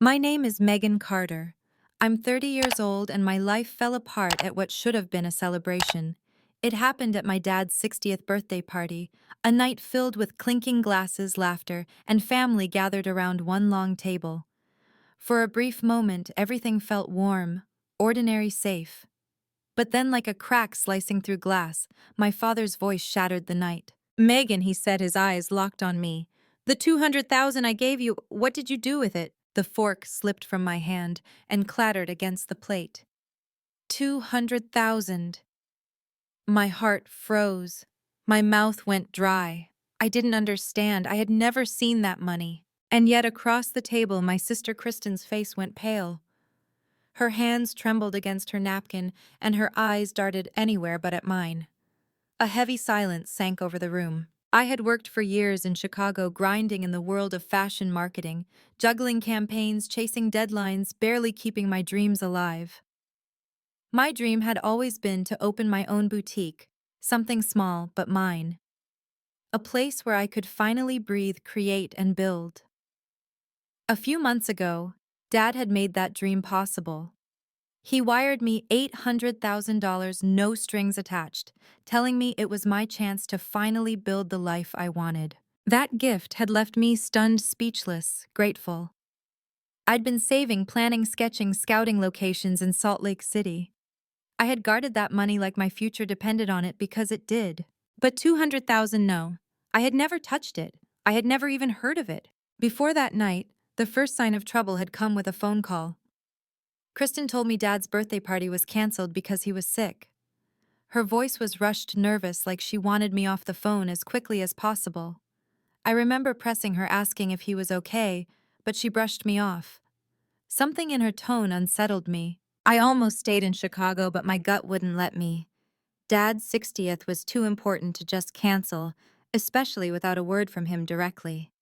My name is Megan Carter. I'm 30 years old and my life fell apart at what should have been a celebration. It happened at my dad's 60th birthday party, a night filled with clinking glasses, laughter, and family gathered around one long table. For a brief moment, everything felt warm, ordinary, safe. But then, like a crack slicing through glass, my father's voice shattered the night. "Megan," he said, his eyes locked on me. "The 200,000 I gave you, what did you do with it?" The fork slipped from my hand and clattered against the plate. 200,000. My heart froze. My mouth went dry. I didn't understand. I had never seen that money. And yet across the table, my sister Kristen's face went pale. Her hands trembled against her napkin, and her eyes darted anywhere but at mine. A heavy silence sank over the room. I had worked for years in Chicago, grinding in the world of fashion marketing, juggling campaigns, chasing deadlines, barely keeping my dreams alive. My dream had always been to open my own boutique, something small but mine. A place where I could finally breathe, create, and build. A few months ago, Dad had made that dream possible. He wired me $800,000, no strings attached, telling me it was my chance to finally build the life I wanted. That gift had left me stunned, speechless, grateful. I'd been saving, planning, sketching, scouting locations in Salt Lake City. I had guarded that money like my future depended on it because it did. But 200,000, no. I had never touched it. I had never even heard of it. Before that night, the first sign of trouble had come with a phone call. Kristen told me Dad's birthday party was canceled because he was sick. Her voice was rushed, nervous, like she wanted me off the phone as quickly as possible. I remember pressing her, asking if he was okay, but she brushed me off. Something in her tone unsettled me. I almost stayed in Chicago, but my gut wouldn't let me. Dad's 60th was too important to just cancel, especially without a word from him directly.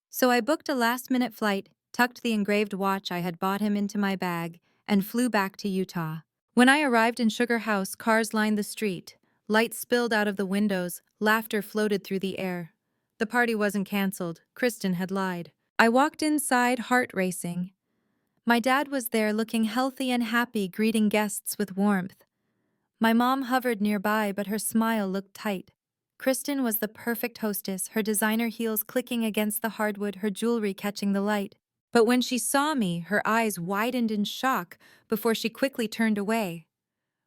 So I booked a last-minute flight, tucked the engraved watch I had bought him into my bag, and flew back to Utah. When I arrived in Sugar House, cars lined the street. Lights spilled out of the windows, laughter floated through the air. The party wasn't canceled. Kristen had lied. I walked inside, heart racing. My dad was there, looking healthy and happy, greeting guests with warmth. My mom hovered nearby, but her smile looked tight. Kristen was the perfect hostess, her designer heels clicking against the hardwood, her jewelry catching the light. But when she saw me, her eyes widened in shock before she quickly turned away.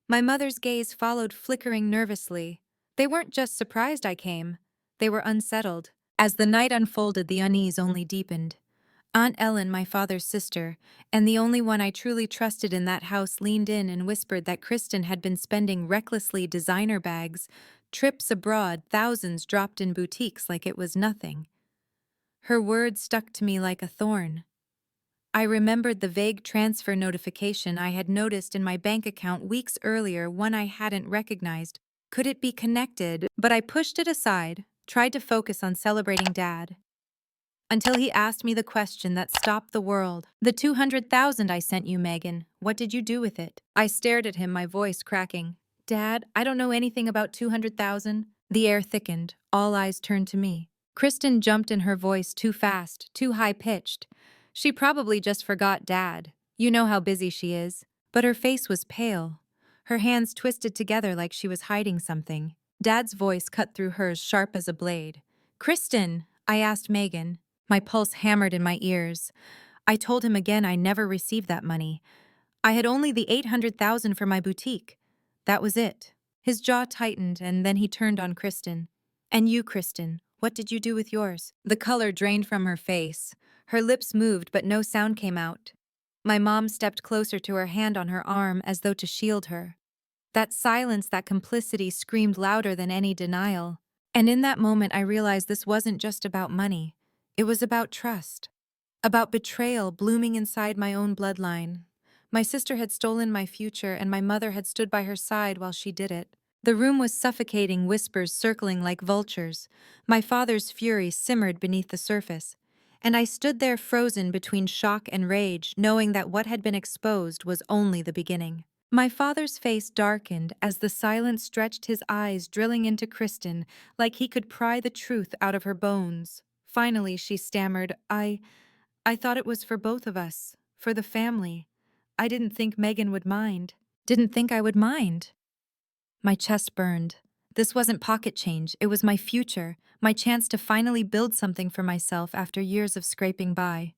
My mother's gaze followed, flickering nervously. They weren't just surprised I came. They were unsettled. As the night unfolded, the unease only deepened. Aunt Ellen, my father's sister, and the only one I truly trusted in that house, leaned in and whispered that Kristen had been spending recklessly, designer bags, trips abroad, thousands dropped in boutiques like it was nothing. Her words stuck to me like a thorn. I remembered the vague transfer notification I had noticed in my bank account weeks earlier, one I hadn't recognized. Could it be connected? But I pushed it aside, tried to focus on celebrating Dad. Until he asked me the question that stopped the world. "The 200,000 I sent you, Megan. What did you do with it?" I stared at him, my voice cracking. "Dad, I don't know anything about 200,000. The air thickened. All eyes turned to me. Kristen jumped in, her voice too fast, too high-pitched. She probably just forgot Dad. You know how busy she is. But her face was pale. Her hands twisted together like she was hiding something. Dad's voice cut through hers, sharp as a blade. "Kristen," I asked Megan. My pulse hammered in my ears. I told him again I never received that money. I had only the 800,000 for my boutique. That was it. His jaw tightened, and then he turned on Kristen. "And you, Kristen, what did you do with yours?" The color drained from her face. Her lips moved, but no sound came out. My mom stepped closer, to her hand on her arm as though to shield her. That silence, that complicity, screamed louder than any denial. And in that moment I realized this wasn't just about money. It was about trust. About betrayal blooming inside my own bloodline. My sister had stolen my future, and my mother had stood by her side while she did it. The room was suffocating, whispers circling like vultures. My father's fury simmered beneath the surface. And I stood there, frozen between shock and rage, knowing that what had been exposed was only the beginning. My father's face darkened as the silence stretched, his eyes drilling into Kristen like he could pry the truth out of her bones. Finally, she stammered, I thought it was for both of us." For the family. I didn't think Megan would mind. Didn't think I would mind. My chest burned. This wasn't pocket change, it was my future, my chance to finally build something for myself after years of scraping by.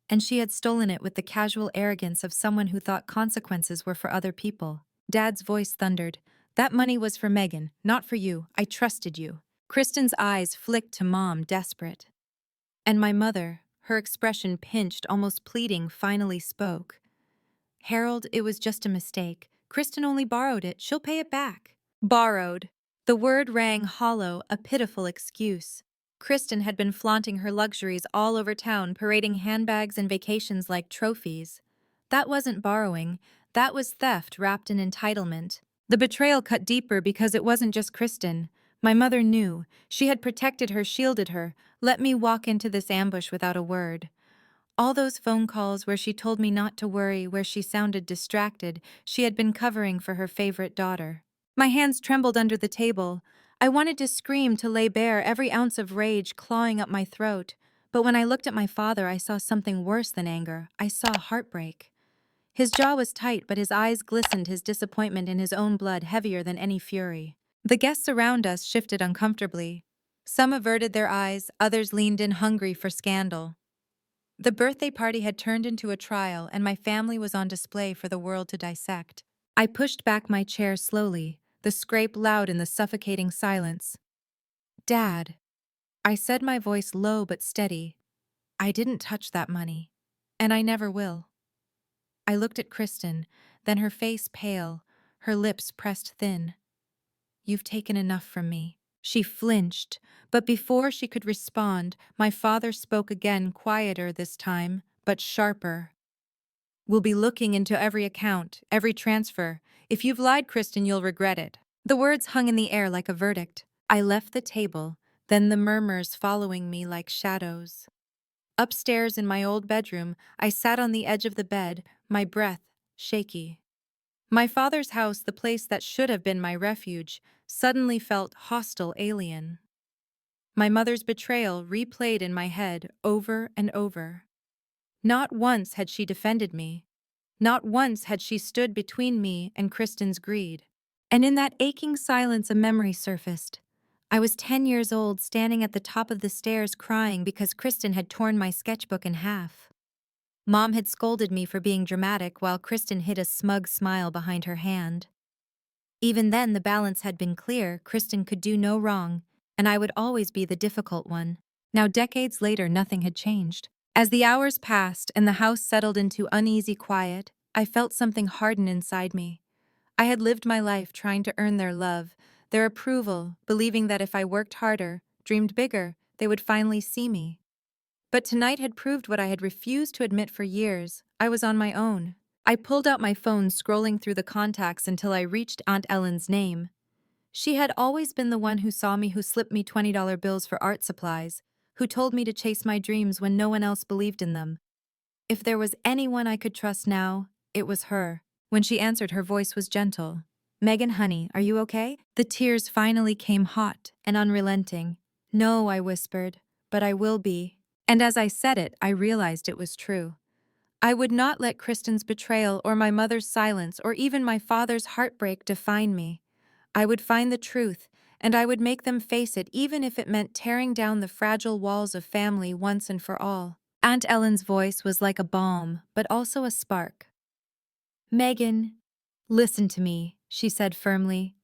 And she had stolen it with the casual arrogance of someone who thought consequences were for other people. Dad's voice thundered. That money was for Megan, not for you. I trusted you. Kristen's eyes flicked to Mom, desperate. And my mother, her expression pinched, almost pleading, finally spoke. Harold, it was just a mistake. Kristen only borrowed it. She'll pay it back. Borrowed. The word rang hollow, a pitiful excuse. Kristen had been flaunting her luxuries all over town, parading handbags and vacations like trophies. That wasn't borrowing. That was theft wrapped in entitlement. The betrayal cut deeper because it wasn't just Kristen. My mother knew. She had protected her, shielded her, let me walk into this ambush without a word. All those phone calls where she told me not to worry, where she sounded distracted, she had been covering for her favorite daughter. My hands trembled under the table. I wanted to scream, to lay bare every ounce of rage clawing up my throat. But when I looked at my father, I saw something worse than anger. I saw heartbreak. His jaw was tight, but his eyes glistened, his disappointment in his own blood heavier than any fury. The guests around us shifted uncomfortably. Some averted their eyes, others leaned in hungry for scandal. The birthday party had turned into a trial, and my family was on display for the world to dissect. I pushed back my chair slowly, the scrape loud in the suffocating silence. Dad, I said, my voice low but steady, I didn't touch that money. And I never will. I looked at Kristen, then her face pale, her lips pressed thin. You've taken enough from me. She flinched, but before she could respond, my father spoke again, quieter this time, but sharper. We'll be looking into every account, every transfer. If you've lied, Kristen, you'll regret it. The words hung in the air like a verdict. I left the table, then the murmurs following me like shadows. Upstairs in my old bedroom, I sat on the edge of the bed, my breath shaky. My father's house, the place that should have been my refuge, suddenly felt hostile, alien. My mother's betrayal replayed in my head over and over. Not once had she defended me. Not once had she stood between me and Kristen's greed. And in that aching silence, a memory surfaced. I was 10 years old, standing at the top of the stairs crying because Kristen had torn my sketchbook in half. Mom had scolded me for being dramatic while Kristen hid a smug smile behind her hand. Even then, the balance had been clear. Kristen could do no wrong, and I would always be the difficult one. Now, decades later, nothing had changed. As the hours passed and the house settled into uneasy quiet, I felt something harden inside me. I had lived my life trying to earn their love, their approval, believing that if I worked harder, dreamed bigger, they would finally see me. But tonight had proved what I had refused to admit for years. I was on my own. I pulled out my phone, scrolling through the contacts until I reached Aunt Ellen's name. She had always been the one who saw me, who slipped me $20 bills for art supplies, who told me to chase my dreams when no one else believed in them. If there was anyone I could trust now, it was her. When she answered, her voice was gentle. Megan, honey, are you okay? The tears finally came, hot and unrelenting. No, I whispered, but I will be. And as I said it, I realized it was true. I would not let Kristen's betrayal or my mother's silence or even my father's heartbreak define me. I would find the truth, and I would make them face it, even if it meant tearing down the fragile walls of family once and for all. Aunt Ellen's voice was like a balm, but also a spark. Megan, listen to me, she said firmly.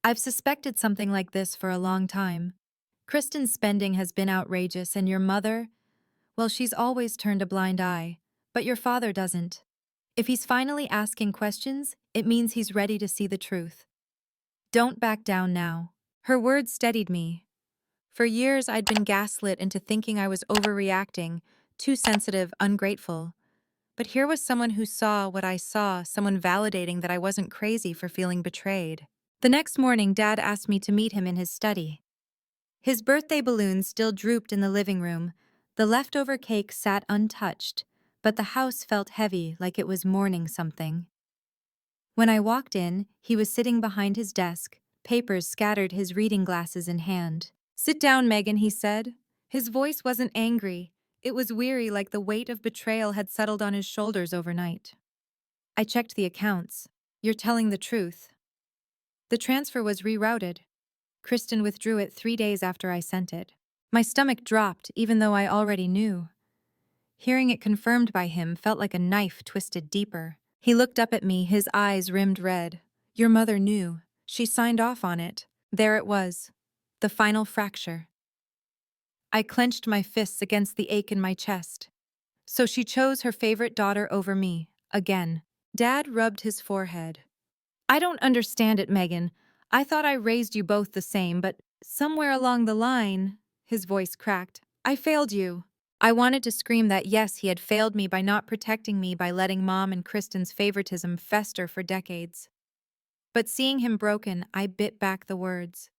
I've suspected something like this for a long time. Kristen's spending has been outrageous, and your mother, well, she's always turned a blind eye, but your father doesn't. If he's finally asking questions, it means he's ready to see the truth. Don't back down now. Her words steadied me. For years, I'd been gaslit into thinking I was overreacting, too sensitive, ungrateful. But here was someone who saw what I saw, someone validating that I wasn't crazy for feeling betrayed. The next morning, Dad asked me to meet him in his study. His birthday balloons still drooped in the living room. The leftover cake sat untouched, but the house felt heavy, like it was mourning something. When I walked in, he was sitting behind his desk, papers scattered, his reading glasses in hand. Sit down, Megan, he said. His voice wasn't angry. It was weary, like the weight of betrayal had settled on his shoulders overnight. I checked the accounts. You're telling the truth. The transfer was rerouted. Kristen withdrew it 3 days after I sent it. My stomach dropped, even though I already knew. Hearing it confirmed by him felt like a knife twisted deeper. He looked up at me, his eyes rimmed red. Your mother knew. She signed off on it. There it was. The final fracture. I clenched my fists against the ache in my chest. So she chose her favorite daughter over me, again. Dad rubbed his forehead. I don't understand it, Megan. I thought I raised you both the same, but somewhere along the line, his voice cracked, I failed you. I wanted to scream that yes, he had failed me by not protecting me, by letting Mom and Kristen's favoritism fester for decades. But seeing him broken, I bit back the words.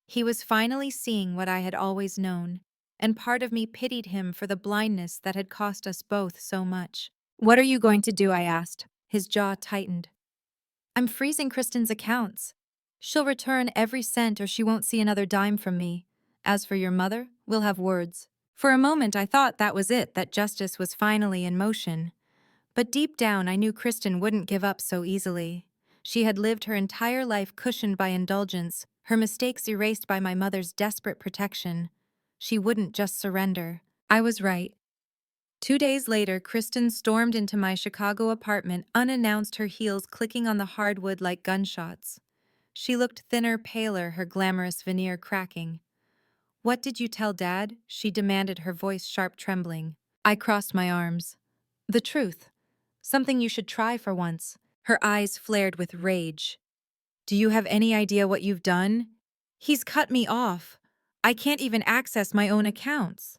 He was finally seeing what I had always known, and part of me pitied him for the blindness that had cost us both so much. What are you going to do? I asked. His jaw tightened. I'm freezing Kristen's accounts. She'll return every cent or she won't see another dime from me. As for your mother, we'll have words. For a moment I thought that was it, that justice was finally in motion. But deep down I knew Kristen wouldn't give up so easily. She had lived her entire life cushioned by indulgence, her mistakes erased by my mother's desperate protection. She wouldn't just surrender. I was right. 2 days later, Kristen stormed into my Chicago apartment unannounced, her heels clicking on the hardwood like gunshots. She looked thinner, paler, her glamorous veneer cracking. What did you tell Dad? She demanded, her voice sharp, trembling. I crossed my arms. The truth. Something you should try for once. Her eyes flared with rage. Do you have any idea what you've done? He's cut me off. I can't even access my own accounts.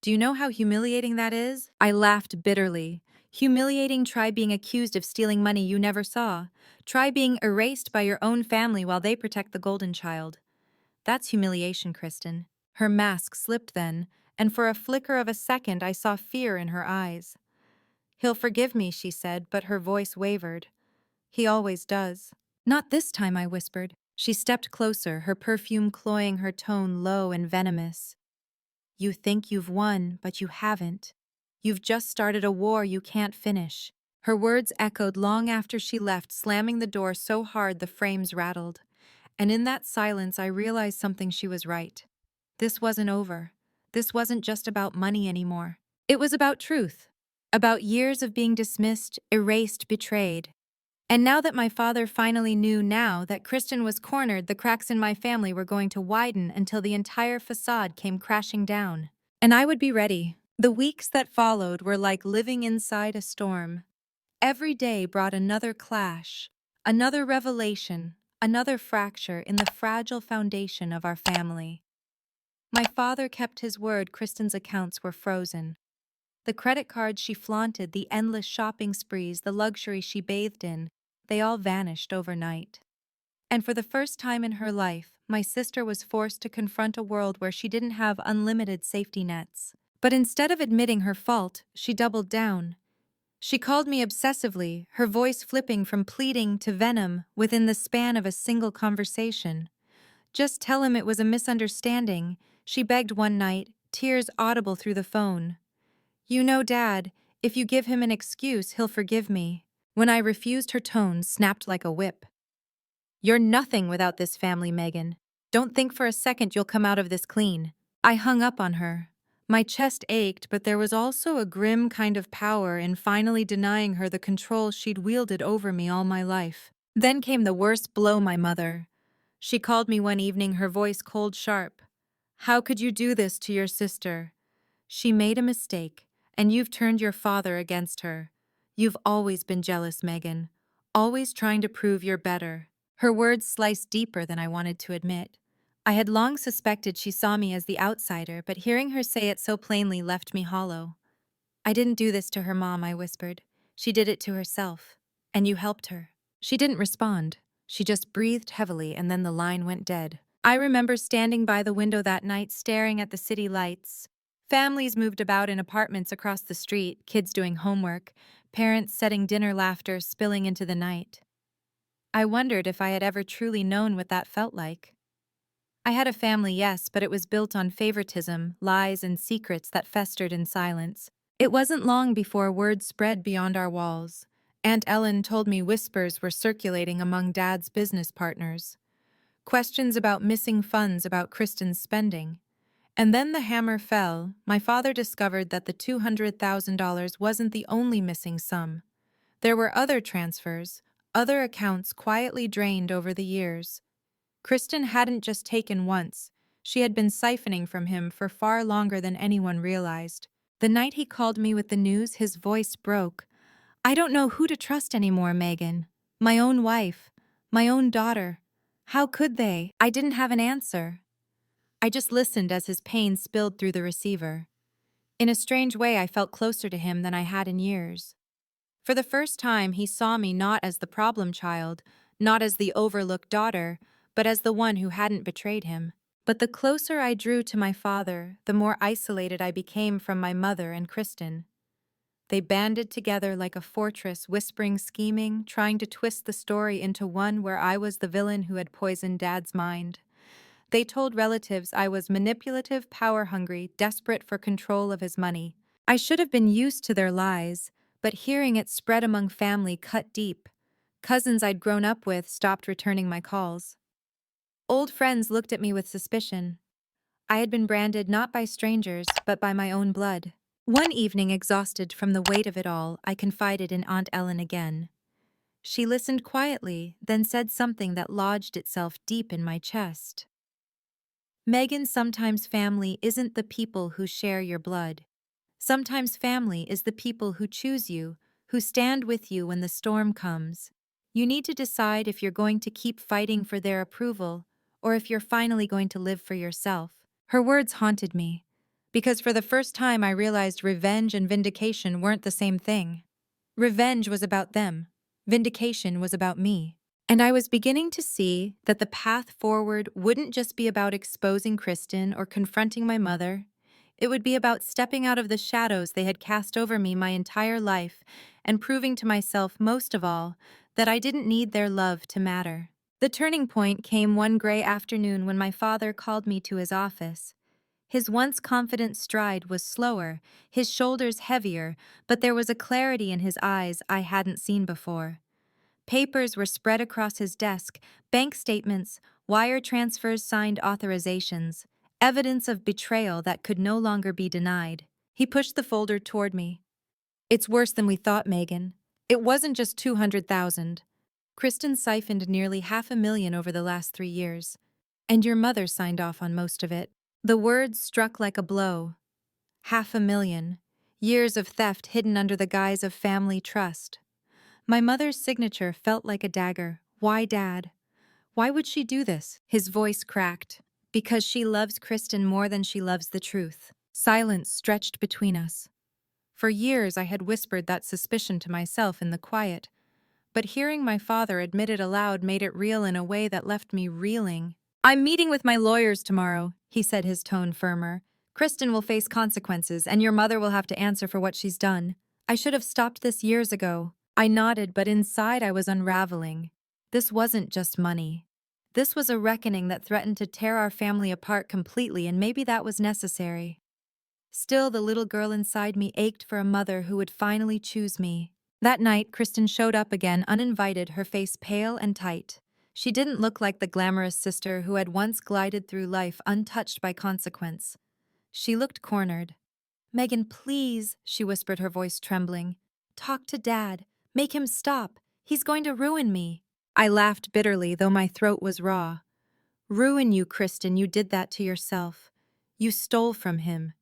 Do you know how humiliating that is? I laughed bitterly. Humiliating? Try being accused of stealing money you never saw. Try being erased by your own family while they protect the golden child. That's humiliation, Kristen. Her mask slipped then, and for a flicker of a second I saw fear in her eyes. He'll forgive me, she said, but her voice wavered. He always does. Not this time, I whispered. She stepped closer, her perfume cloying, her tone low and venomous. You think you've won, but you haven't. You've just started a war you can't finish. Her words echoed long after she left, slamming the door so hard the frames rattled. And in that silence I realized something. She was right. This wasn't over. This wasn't just about money anymore. It was about truth. About years of being dismissed, erased, betrayed. And now that my father finally knew, now that Kristen was cornered, the cracks in my family were going to widen until the entire facade came crashing down. And I would be ready. The weeks that followed were like living inside a storm. Every day brought another clash, another revelation, another fracture in the fragile foundation of our family. My father kept his word. Kristen's accounts were frozen. The credit cards she flaunted, the endless shopping sprees, the luxury she bathed in, they all vanished overnight. And for the first time in her life, my sister was forced to confront a world where she didn't have unlimited safety nets. But instead of admitting her fault, she doubled down. She called me obsessively, her voice flipping from pleading to venom within the span of a single conversation. Just tell him it was a misunderstanding, she begged one night, tears audible through the phone. You know, Dad, if you give him an excuse, he'll forgive me. When I refused, her tone snapped like a whip. You're nothing without this family, Megan. Don't think for a second you'll come out of this clean. I hung up on her. My chest ached, but there was also a grim kind of power in finally denying her the control she'd wielded over me all my life. Then came the worst blow, my mother. She called me one evening, her voice cold, sharp. How could you do this to your sister? She made a mistake, and you've turned your father against her. You've always been jealous, Megan. Always trying to prove you're better. Her words sliced deeper than I wanted to admit. I had long suspected she saw me as the outsider, but hearing her say it so plainly left me hollow. I didn't do this to her, Mom, I whispered. She did it to herself. And you helped her. She didn't respond. She just breathed heavily, and then the line went dead. I remember standing by the window that night, staring at the city lights. Families moved about in apartments across the street, kids doing homework, parents setting dinner, laughter spilling into the night. I wondered if I had ever truly known what that felt like. I had a family, yes, but it was built on favoritism, lies, and secrets that festered in silence. It wasn't long before word spread beyond our walls. Aunt Ellen told me whispers were circulating among Dad's business partners. Questions about missing funds, about Kristen's spending. And then the hammer fell. My father discovered that the $200,000 wasn't the only missing sum. There were other transfers, other accounts quietly drained over the years. Kristen hadn't just taken once. She had been siphoning from him for far longer than anyone realized. The night he called me with the news, his voice broke. "I don't know who to trust anymore, Megan. My own wife. My own daughter. How could they?" I didn't have an answer. I just listened as his pain spilled through the receiver. In a strange way, I felt closer to him than I had in years. For the first time, he saw me not as the problem child, not as the overlooked daughter, but as the one who hadn't betrayed him. But the closer I drew to my father, the more isolated I became from my mother and Kristen. They banded together like a fortress, whispering, scheming, trying to twist the story into one where I was the villain who had poisoned Dad's mind. They told relatives I was manipulative, power-hungry, desperate for control of his money. I should have been used to their lies, but hearing it spread among family cut deep. Cousins I'd grown up with stopped returning my calls. Old friends looked at me with suspicion. I had been branded not by strangers, but by my own blood. One evening, exhausted from the weight of it all, I confided in Aunt Ellen again. She listened quietly, then said something that lodged itself deep in my chest. "Megan, sometimes family isn't the people who share your blood. Sometimes family is the people who choose you, who stand with you when the storm comes. You need to decide if you're going to keep fighting for their approval, or if you're finally going to live for yourself." Her words haunted me, because for the first time I realized revenge and vindication weren't the same thing. Revenge was about them. Vindication was about me. And I was beginning to see that the path forward wouldn't just be about exposing Kristen or confronting my mother. It would be about stepping out of the shadows they had cast over me my entire life and proving to myself, most of all, that I didn't need their love to matter. The turning point came one gray afternoon when my father called me to his office. His once confident stride was slower, his shoulders heavier, but there was a clarity in his eyes I hadn't seen before. Papers were spread across his desk, bank statements, wire transfers, signed authorizations, evidence of betrayal that could no longer be denied. He pushed the folder toward me. "It's worse than we thought, Megan. It wasn't just 200,000. Kristen siphoned nearly $500,000 over the last 3 years. And your mother signed off on most of it." The words struck like a blow. $500,000. Years of theft hidden under the guise of family trust. My mother's signature felt like a dagger. "Why, Dad? Why would she do this?" His voice cracked. "Because she loves Kristen more than she loves the truth." Silence stretched between us. For years I had whispered that suspicion to myself in the quiet, but hearing my father admit it aloud made it real in a way that left me reeling. "I'm meeting with my lawyers tomorrow," he said, his tone firmer. "Kristen will face consequences, and your mother will have to answer for what she's done. I should have stopped this years ago." I nodded, but inside I was unraveling. This wasn't just money. This was a reckoning that threatened to tear our family apart completely, and maybe that was necessary. Still, the little girl inside me ached for a mother who would finally choose me. That night, Kristen showed up again, uninvited, her face pale and tight. She didn't look like the glamorous sister who had once glided through life untouched by consequence. She looked cornered. "Megan, please," she whispered, her voice trembling. "Talk to Dad. Make him stop. He's going to ruin me." I laughed bitterly, though my throat was raw. "Ruin you, Kristen? You did that to yourself. You stole from him.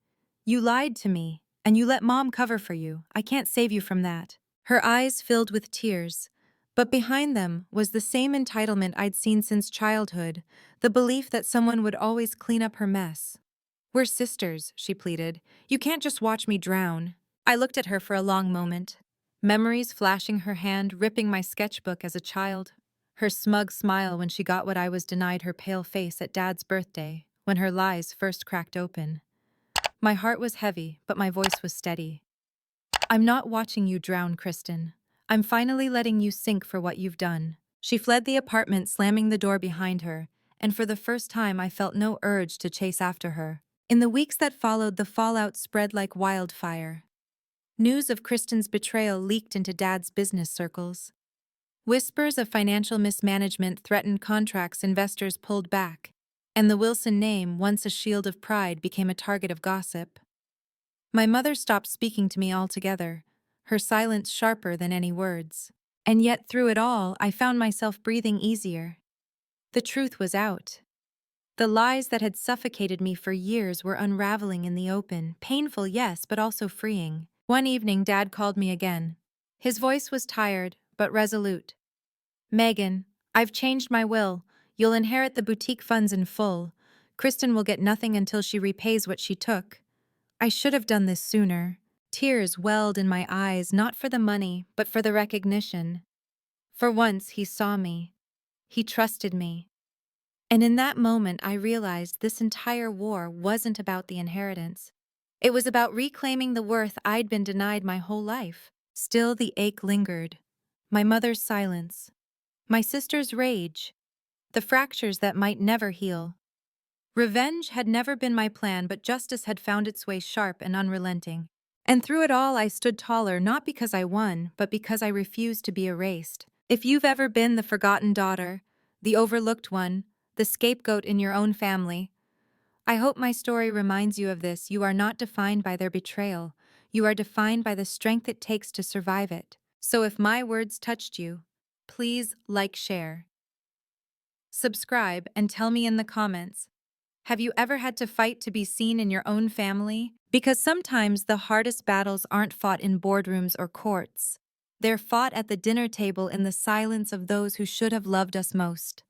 You lied to me, and you let Mom cover for you. I can't save you from that." Her eyes filled with tears, but behind them was the same entitlement I'd seen since childhood, the belief that someone would always clean up her mess. "We're sisters," she pleaded. "You can't just watch me drown." I looked at her for a long moment. Memories flashing her hand, ripping my sketchbook as a child. Her smug smile when she got what I was denied, her pale face at Dad's birthday, when her lies first cracked open. My heart was heavy, but my voice was steady. "I'm not watching you drown, Kristen. I'm finally letting you sink for what you've done." She fled the apartment, slamming the door behind her, and for the first time I felt no urge to chase after her. In the weeks that followed, the fallout spread like wildfire. News of Kristen's betrayal leaked into Dad's business circles. Whispers of financial mismanagement threatened contracts investors pulled back, and the Wilson name, once a shield of pride, became a target of gossip. My mother stopped speaking to me altogether, her silence sharper than any words. And yet through it all, I found myself breathing easier. The truth was out. The lies that had suffocated me for years were unraveling in the open, painful, yes, but also freeing. One evening, Dad called me again. His voice was tired, but resolute. "Megan, I've changed my will. You'll inherit the boutique funds in full. Kristen will get nothing until she repays what she took." I should have done this sooner. Tears welled in my eyes, not for the money, but for the recognition. For once, he saw me. He trusted me. And in that moment, I realized this entire war wasn't about the inheritance. It was about reclaiming the worth I'd been denied my whole life. Still, the ache lingered. My mother's silence. My sister's rage. The fractures that might never heal. Revenge had never been my plan, but justice had found its way sharp and unrelenting. And through it all, I stood taller, not because I won, but because I refused to be erased. If you've ever been the forgotten daughter, the overlooked one, the scapegoat in your own family, I hope my story reminds you of this. You are not defined by their betrayal. You are defined by the strength it takes to survive it. So if my words touched you, please like, share, subscribe, and tell me in the comments. Have you ever had to fight to be seen in your own family? Because sometimes the hardest battles aren't fought in boardrooms or courts. They're fought at the dinner table in the silence of those who should have loved us most.